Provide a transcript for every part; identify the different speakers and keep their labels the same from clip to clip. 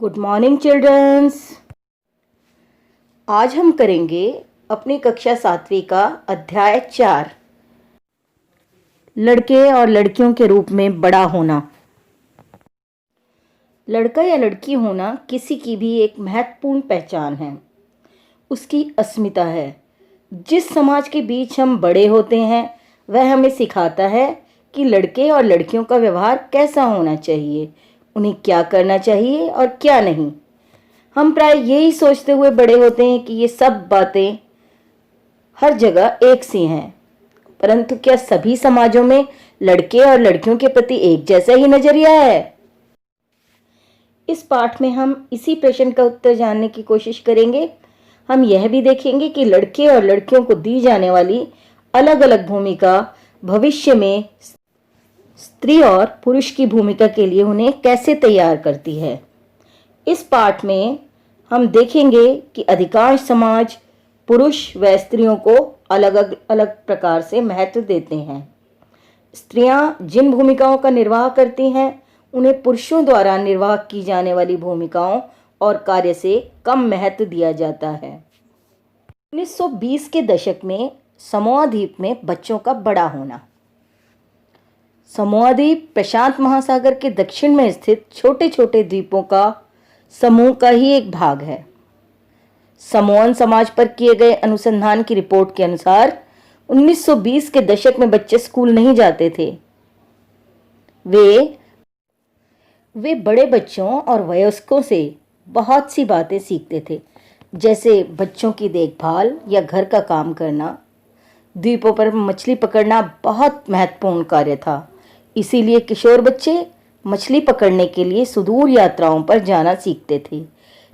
Speaker 1: Good morning children's. आज हम करेंगे अपनी कक्षा 7वीं का अध्याय 4, लड़के और लड़कियों के रूप में बड़ा होना। लड़का या लड़की होना किसी की भी एक महत्वपूर्ण पहचान है, उसकी अस्मिता है। जिस समाज के बीच हम बड़े होते हैं वह हमें सिखाता है कि लड़के और लड़कियों का व्यवहार कैसा होना चाहिए, उन्हें क्या करना चाहिए और क्या नहीं। हम प्राय यही सोचते हुए बड़े होते हैं कि ये सब बातें हर जगह एक सी हैं, परंतु क्या सभी समाजों में लड़के और लड़कियों के प्रति एक जैसा ही नजरिया है? इस पाठ में हम इसी प्रश्न का उत्तर जानने की कोशिश करेंगे। हम यह भी देखेंगे कि लड़के और लड़कियों को दी जाने वाली अलग अलग भूमिका भविष्य में स्त्री और पुरुष की भूमिका के लिए उन्हें कैसे तैयार करती है। इस पाठ में हम देखेंगे कि अधिकांश समाज पुरुष व स्त्रियों को अलग अलग प्रकार से महत्व देते हैं। स्त्रियां जिन भूमिकाओं का निर्वाह करती हैं उन्हें पुरुषों द्वारा निर्वाह की जाने वाली भूमिकाओं और कार्य से कम महत्व दिया जाता है। 1920 के दशक में समोआ द्वीप में बच्चों का बड़ा होना। समोआ द्वीप प्रशांत महासागर के दक्षिण में स्थित छोटे छोटे द्वीपों का समूह का ही एक भाग है। समोअन समाज पर किए गए अनुसंधान की रिपोर्ट के अनुसार 1920 के दशक में बच्चे स्कूल नहीं जाते थे। वे बड़े बच्चों और वयस्कों से बहुत सी बातें सीखते थे, जैसे बच्चों की देखभाल या घर का काम करना। द्वीपों पर मछली पकड़ना बहुत महत्वपूर्ण कार्य था, इसीलिए किशोर बच्चे मछली पकड़ने के लिए सुदूर यात्राओं पर जाना सीखते थे।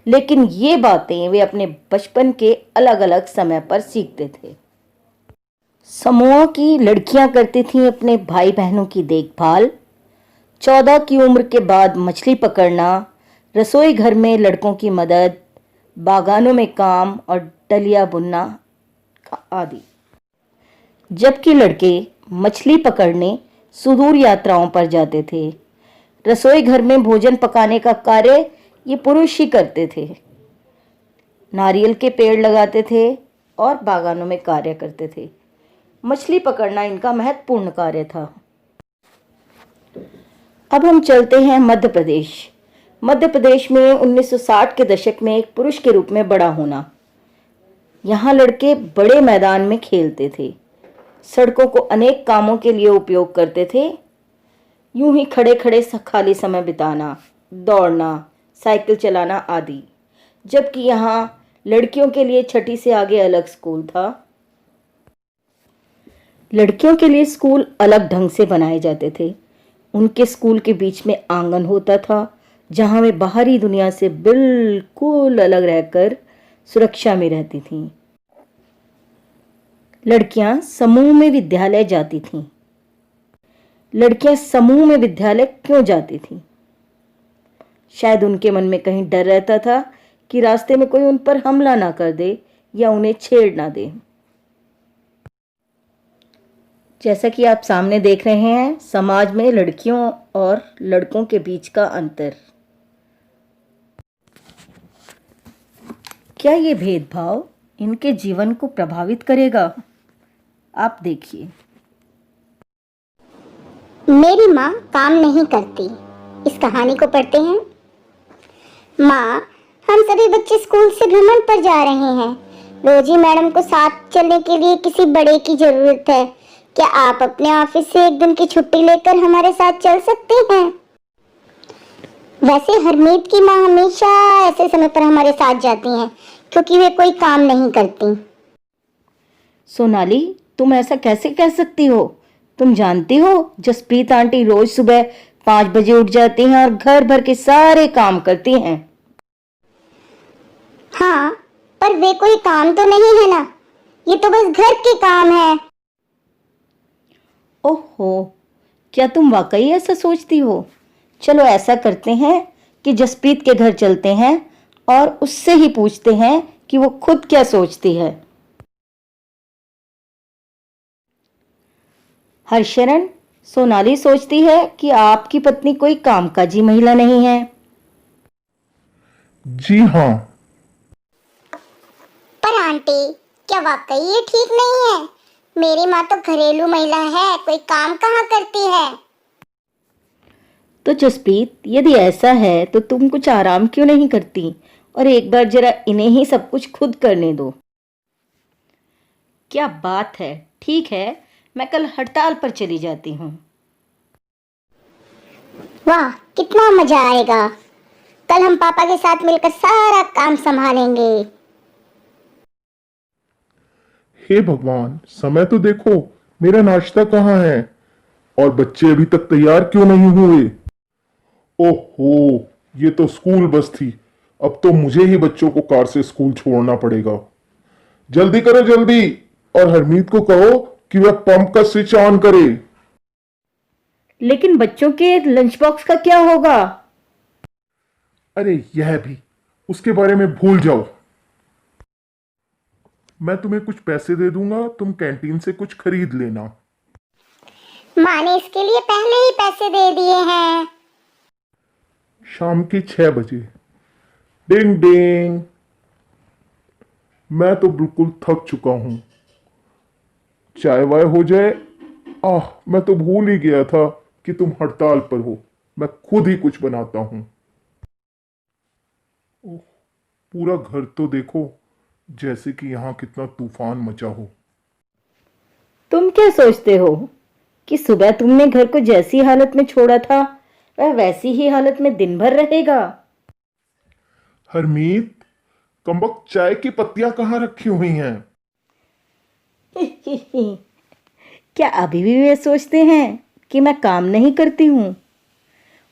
Speaker 1: लेकिन ये बातें वे अपने बचपन के अलग अलग समय पर सीखते थे। समूह की लड़कियां करती थीं अपने भाई बहनों की देखभाल, 14 की उम्र के बाद मछली पकड़ना, रसोई घर में लड़कों की मदद, बागानों में काम और डलिया बुनना आदि। जबकि लड़के मछली पकड़ने सुदूर यात्राओं पर जाते थे। रसोई घर में भोजन पकाने का कार्य ये पुरुष ही करते थे। नारियल के पेड़ लगाते थे और बागानों में कार्य करते थे। मछली पकड़ना इनका महत्वपूर्ण कार्य था। अब हम चलते हैं मध्य प्रदेश। मध्य प्रदेश में 1960 के दशक में एक पुरुष के रूप में बड़ा होना। यहाँ लड़के बड़े मैदान में खेलते थे, सड़कों को अनेक कामों के लिए उपयोग करते थे, यूं ही खड़े खड़े खाली समय बिताना, दौड़ना, साइकिल चलाना आदि। जबकि यहाँ लड़कियों के लिए छठी से आगे अलग स्कूल था। लड़कियों के लिए स्कूल अलग ढंग से बनाए जाते थे। उनके स्कूल के बीच में आंगन होता था, जहाँ वे बाहरी दुनिया से बिल्कुल अलग रहकर सुरक्षा में रहती थीं। लड़कियां समूह में विद्यालय जाती थीं। लड़कियां समूह में विद्यालय क्यों जाती थीं? शायद उनके मन में कहीं डर रहता था कि रास्ते में कोई उन पर हमला ना कर दे या उन्हें छेड़ ना दे। जैसा कि आप सामने देख रहे हैं, समाज में लड़कियों और लड़कों के बीच का अंतर। क्या ये भेदभाव इनके जीवन को प्रभावित करेगा? आप देखिए।
Speaker 2: मेरी माँ काम नहीं करती। इस कहानी को पढ़ते हैं। माँ, हम सभी बच्चे स्कूल से भ्रमण पर जा रहे हैं। रोजी मैडम को साथ चलने के लिए किसी बड़े की जरूरत है। क्या आप अपने ऑफिस से एक दिन की छुट्टी लेकर हमारे साथ चल सकते हैं? वैसे हरमीत की माँ हमेशा ऐसे समय पर हमारे साथ जाती हैं, क्योंकि वे कोई काम नहीं करती।
Speaker 1: सोनाली, तुम ऐसा कैसे कह सकती हो? तुम जानती हो जसप्रीत आंटी रोज सुबह 5 बजे उठ जाती हैं और घर भर के सारे काम करती हैं।
Speaker 2: हाँ, पर वे कोई काम तो नहीं है ना, ये तो बस घर के काम है।
Speaker 1: ओहो, क्या तुम वाकई ऐसा सोचती हो? चलो ऐसा करते हैं कि जसप्रीत के घर चलते हैं और उससे ही पूछते हैं कि वो खुद क्या सोचती है। हर्षरण, सोनाली सोचती है कि आपकी पत्नी कोई कामकाजी महिला नहीं है।
Speaker 3: जी हाँ।
Speaker 2: पर आंटी, क्या वाकई ये ठीक नहीं है? मेरी माँ तो घरेलू महिला है, कोई काम कहाँ करती है।
Speaker 1: तो जसप्रीत, यदि ऐसा है तो तुम कुछ आराम क्यों नहीं करती और एक बार जरा इन्हें ही सब कुछ खुद करने दो। क्या बात है, ठीक है, मैं कल हड़ताल पर चली जाती हूँ।
Speaker 2: वाह, कितना मजा आएगा। कल हम पापा के साथ मिलकर सारा काम संभालेंगे।
Speaker 3: हे भगवान, समय तो देखो, मेरा नाश्ता कहाँ है और बच्चे अभी तक तैयार क्यों नहीं हुए। ओहो, ये तो स्कूल बस थी। अब तो मुझे ही बच्चों को कार से स्कूल छोड़ना पड़ेगा। जल्दी करो जल्दी, और हरमीत को कहो कि वह पंप का स्विच ऑन करे।
Speaker 1: लेकिन बच्चों के लंच बॉक्स का क्या होगा?
Speaker 3: अरे यह भी, उसके बारे में भूल जाओ। मैं तुम्हें कुछ पैसे दे दूंगा, तुम कैंटीन से कुछ खरीद लेना।
Speaker 2: माँ ने इसके लिए पहले ही पैसे दे दिए हैं।
Speaker 3: शाम के 6 बजे। डिंग डिंग। मैं तो बिल्कुल थक चुका हूं। चाय वाय हो जाए। आह, मैं तो भूल ही गया था कि तुम हड़ताल पर हो। मैं खुद ही कुछ बनाता हूं। ओह, पूरा घर तो देखो, जैसे कि यहां कितना तूफान मचा हो।
Speaker 1: तुम क्या सोचते हो कि सुबह तुमने घर को जैसी हालत में छोड़ा था वह वैसी ही हालत में दिन भर रहेगा?
Speaker 3: हरमीत, कमबख्त चाय की पत्तियां कहाँ रखी हुई हैं?
Speaker 1: क्या अभी भी वे सोचते हैं कि मैं काम नहीं करती हूँ?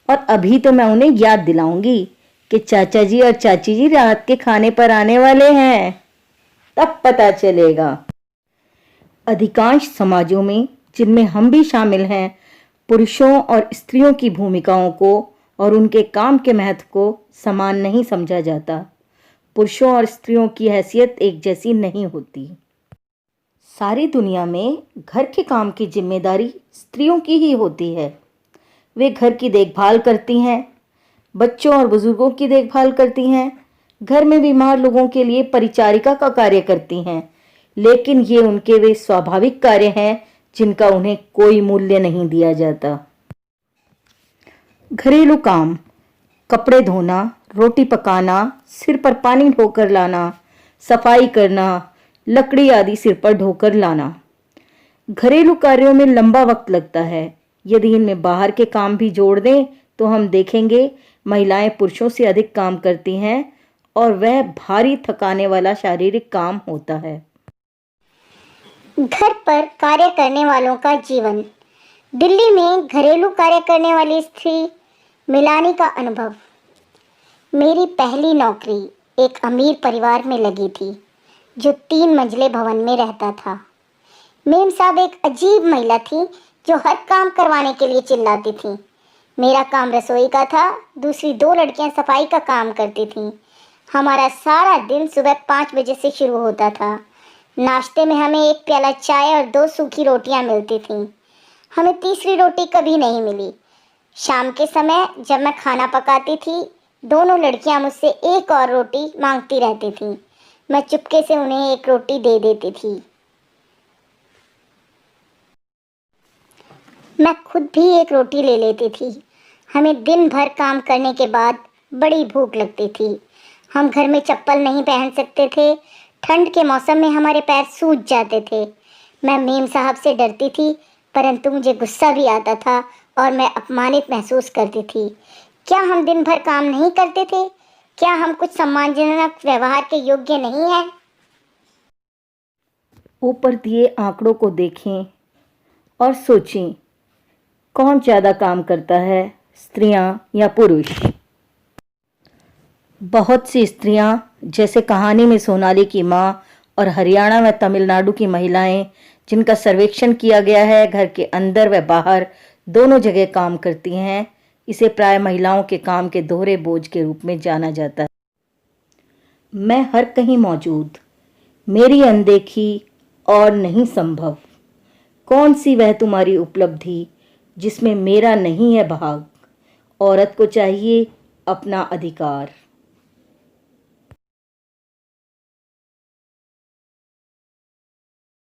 Speaker 1: और अभी तो मैं उन्हें याद दिलाऊंगी कि चाचा जी और चाची जी रात के खाने पर आने वाले हैं। तब पता चलेगा। अधिकांश समाजों में, जिनमें हम भी शामिल हैं, पुरुषों और स्त्रियों की भूमिकाओं को और उनके काम के महत्व को समान नहीं समझा जाता। पुरुषों और स्त्रियों की हैसियत एक जैसी नहीं होती। सारी दुनिया में घर के काम की जिम्मेदारी स्त्रियों की ही होती है। वे घर की देखभाल करती हैं, बच्चों और बुजुर्गों की देखभाल करती हैं, घर में बीमार लोगों के लिए परिचारिका का कार्य करती हैं। लेकिन ये उनके वे स्वाभाविक कार्य हैं जिनका उन्हें कोई मूल्य नहीं दिया जाता। घरेलू काम, कपड़े धोना, रोटी पकाना, सिर पर पानी ढोकर लाना, सफाई करना, लकड़ी आदि सिर पर ढोकर लाना। घरेलू कार्यों में लंबा वक्त लगता है। यदि इनमें बाहर के काम भी जोड़ दें तो हम देखेंगे महिलाएं पुरुषों से अधिक काम करती हैं और वह भारी थकाने वाला शारीरिक काम होता है।
Speaker 2: घर पर कार्य करने वालों का जीवन। दिल्ली में घरेलू कार्य करने वाली स्त्री मिलानी का अनुभव। मेरी पहली नौकरी एक अमीर परिवार में लगी थी जो 3 मंजिले भवन में रहता था। मेम साहब एक अजीब महिला थी जो हर काम करवाने के लिए चिल्लाती थी। मेरा काम रसोई का था, दूसरी 2 लड़कियां सफाई का काम करती थीं। हमारा सारा दिन सुबह 5 बजे से शुरू होता था। नाश्ते में हमें 1 प्याला चाय और 2 सूखी रोटियां मिलती थीं। हमें तीसरी रोटी कभी नहीं मिली। शाम के समय जब मैं खाना पकाती थी, दोनों लड़कियां मुझसे एक और रोटी मांगती रहती थीं। मैं चुपके से उन्हें एक रोटी दे देती थी। मैं खुद भी एक रोटी ले लेती थी। हमें दिन भर काम करने के बाद बड़ी भूख लगती थी। हम घर में चप्पल नहीं पहन सकते थे। ठंड के मौसम में हमारे पैर सूज जाते थे। मैं मेम साहब से डरती थी, परंतु मुझे गुस्सा भी आता था और मैं अपमानित महसूस करती थी। क्या हम दिन भर काम नहीं करते थे? क्या हम कुछ सम्मानजनक व्यवहार के योग्य नहीं हैं?
Speaker 1: ऊपर दिए आंकड़ों को देखें और सोचें, कौन ज़्यादा काम करता है, स्त्रियां या पुरुष? बहुत सी स्त्रियां, जैसे कहानी में सोनाली की माँ और हरियाणा व तमिलनाडु की महिलाएं, जिनका सर्वेक्षण किया गया है, घर के अंदर व बाहर दोनों जगह काम करती हैं। इसे प्राय महिलाओं के काम के दोहरे बोझ के रूप में जाना जाता है। मैं हर कहीं मौजूद, मेरी अनदेखी और नहीं संभव। कौन सी वह तुम्हारी उपलब्धि जिसमें मेरा नहीं है भाग? औरत को चाहिए अपना अधिकार।